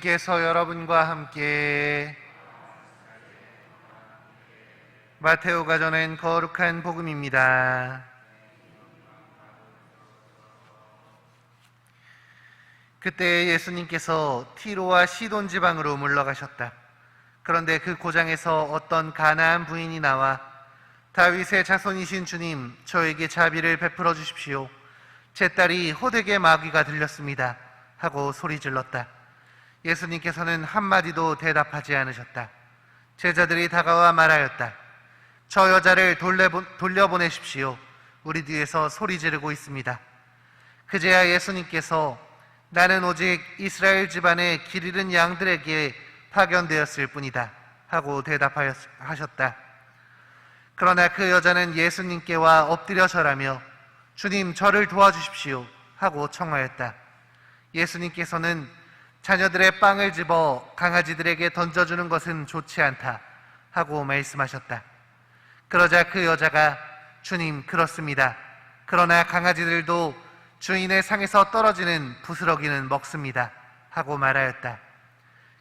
께서 여러분과 함께 마테오가 전한 거룩한 복음입니다. 그때 예수님께서 티로와 시돈 지방으로 물러가셨다. 그런데 그 고장에서 어떤 가나안 부인이 나와 다윗의 자손이신 주님, 저에게 자비를 베풀어 주십시오. 제 딸이 호되게 마귀가 들렸습니다 하고 소리 질렀다. 예수님께서는 한마디도 대답하지 않으셨다. 제자들이 다가와 말하였다. 저 여자를 돌려보내십시오. 우리 뒤에서 소리 지르고 있습니다. 그제야 예수님께서 나는 오직 이스라엘 집안의 길 잃은 양들에게 파견되었을 뿐이다 하고 대답하셨다. 그러나 그 여자는 예수님께 와 엎드려 절하며 주님, 저를 도와주십시오 하고 청하였다. 예수님께서는 자녀들의 빵을 집어 강아지들에게 던져주는 것은 좋지 않다 하고 말씀하셨다. 그러자 그 여자가 주님, 그렇습니다. 그러나 강아지들도 주인의 상에서 떨어지는 부스러기는 먹습니다 하고 말하였다.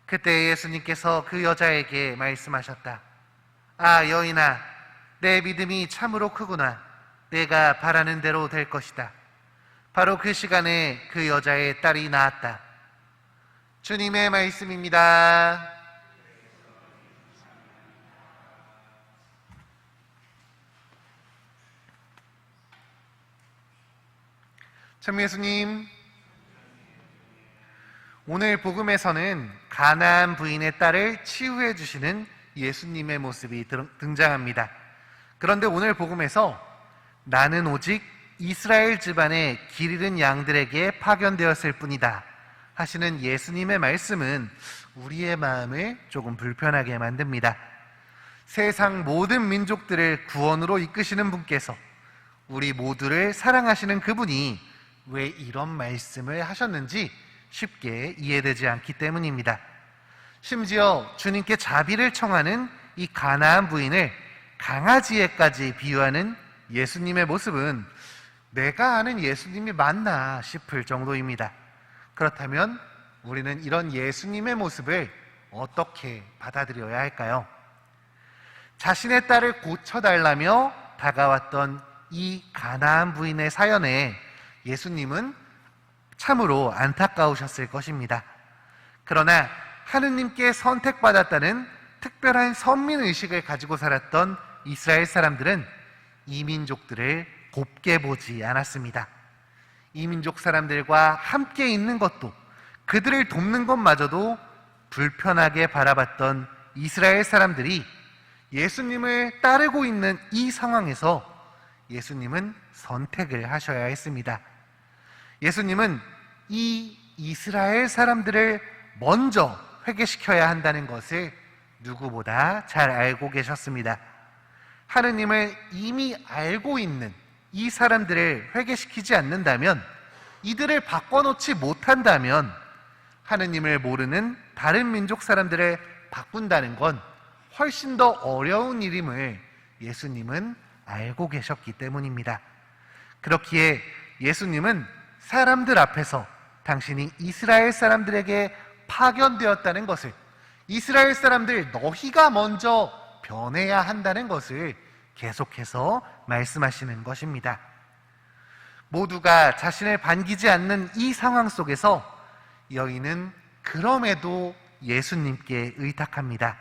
그때 예수님께서 그 여자에게 말씀하셨다. 아, 여인아, 내 믿음이 참으로 크구나. 내가 바라는 대로 될 것이다. 바로 그 시간에 그 여자의 딸이 나았다. 주님의 말씀입니다. 참 예수님, 오늘 복음에서는 가나안 부인의 딸을 치유해 주시는 예수님의 모습이 등장합니다. 그런데 오늘 복음에서 나는 오직 이스라엘 집안의 길 잃은 양들에게 파견되었을 뿐이다 하시는 예수님의 말씀은 우리의 마음을 조금 불편하게 만듭니다. 세상 모든 민족들을 구원으로 이끄시는 분께서 우리 모두를 사랑하시는 그분이 왜 이런 말씀을 하셨는지 쉽게 이해되지 않기 때문입니다. 심지어 주님께 자비를 청하는 이 가나안 부인을 강아지에까지 비유하는 예수님의 모습은 내가 아는 예수님이 맞나 싶을 정도입니다. 그렇다면 우리는 이런 예수님의 모습을 어떻게 받아들여야 할까요? 자신의 딸을 고쳐달라며 다가왔던 이 가나안 부인의 사연에 예수님은 참으로 안타까우셨을 것입니다. 그러나 하느님께 선택받았다는 특별한 선민의식을 가지고 살았던 이스라엘 사람들은 이 민족들을 곱게 보지 않았습니다. 이 민족 사람들과 함께 있는 것도, 그들을 돕는 것마저도 불편하게 바라봤던 이스라엘 사람들이 예수님을 따르고 있는 이 상황에서 예수님은 선택을 하셔야 했습니다. 예수님은 이 이스라엘 사람들을 먼저 회개시켜야 한다는 것을 누구보다 잘 알고 계셨습니다. 하느님을 이미 알고 있는 이 사람들을 회개시키지 않는다면, 이들을 바꿔놓지 못한다면 하느님을 모르는 다른 민족 사람들을 바꾼다는 건 훨씬 더 어려운 일임을 예수님은 알고 계셨기 때문입니다. 그렇기에 예수님은 사람들 앞에서 당신이 이스라엘 사람들에게 파견되었다는 것을, 이스라엘 사람들 너희가 먼저 변해야 한다는 것을 계속해서 말씀하시는 것입니다. 모두가 자신을 반기지 않는 이 상황 속에서 여인은 그럼에도 예수님께 의탁합니다.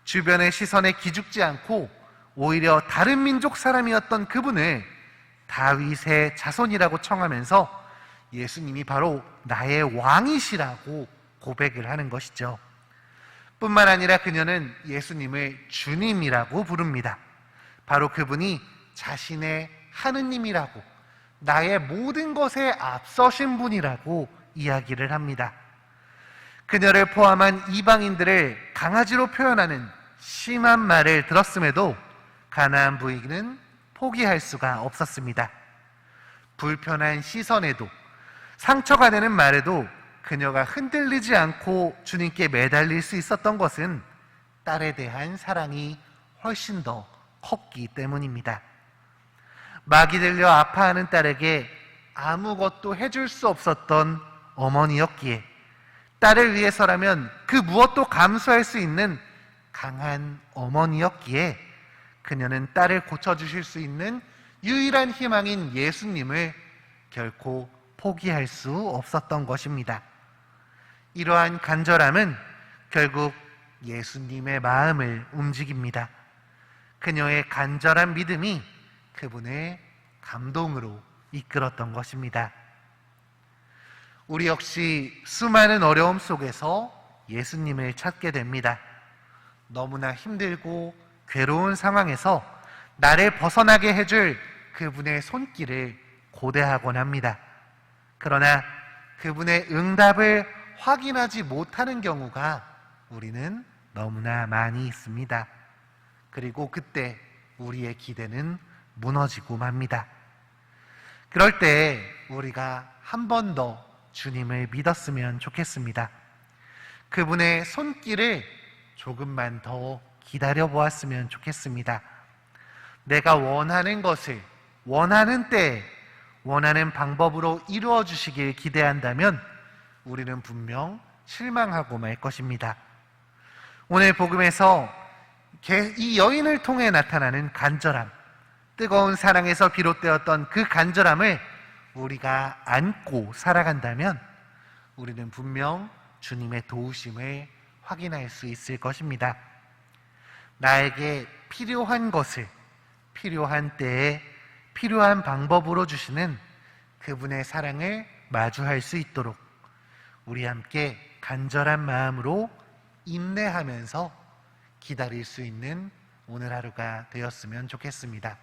주변의 시선에 기죽지 않고 오히려 다른 민족 사람이었던 그분을 다윗의 자손이라고 청하면서 예수님이 바로 나의 왕이시라고 고백을 하는 것이죠. 뿐만 아니라 그녀는 예수님을 주님이라고 부릅니다. 바로 그분이 자신의 하느님이라고, 나의 모든 것에 앞서신 분이라고 이야기를 합니다. 그녀를 포함한 이방인들을 강아지로 표현하는 심한 말을 들었음에도 가나안 부인은 포기할 수가 없었습니다. 불편한 시선에도, 상처가 되는 말에도 그녀가 흔들리지 않고 주님께 매달릴 수 있었던 것은 딸에 대한 사랑이 훨씬 더 컸기 때문입니다. 마귀 들려 아파하는 딸에게 아무것도 해줄 수 없었던 어머니였기에 딸을 위해서라면 그 무엇도 감수할 수 있는 강한 어머니였기에 그녀는 딸을 고쳐주실 수 있는 유일한 희망인 예수님을 결코 포기할 수 없었던 것입니다. 이러한 간절함은 결국 예수님의 마음을 움직입니다. 그녀의 간절한 믿음이 그분의 감동으로 이끌었던 것입니다. 우리 역시 수많은 어려움 속에서 예수님을 찾게 됩니다. 너무나 힘들고 괴로운 상황에서 나를 벗어나게 해줄 그분의 손길을 고대하곤 합니다. 그러나 그분의 응답을 확인하지 못하는 경우가 우리는 너무나 많이 있습니다. 그리고 그때 우리의 기대는 무너지고 맙니다. 그럴 때 우리가 한 번 더 주님을 믿었으면 좋겠습니다. 그분의 손길을 조금만 더 기다려 보았으면 좋겠습니다. 내가 원하는 것을 원하는 때에 원하는 방법으로 이루어 주시길 기대한다면 우리는 분명 실망하고 말 것입니다. 오늘 복음에서 이 여인을 통해 나타나는 간절함, 뜨거운 사랑에서 비롯되었던 그 간절함을 우리가 안고 살아간다면 우리는 분명 주님의 도우심을 확인할 수 있을 것입니다. 나에게 필요한 것을 필요한 때에 필요한 방법으로 주시는 그분의 사랑을 마주할 수 있도록 우리 함께 간절한 마음으로 인내하면서 기다릴 수 있는 오늘 하루가 되었으면 좋겠습니다.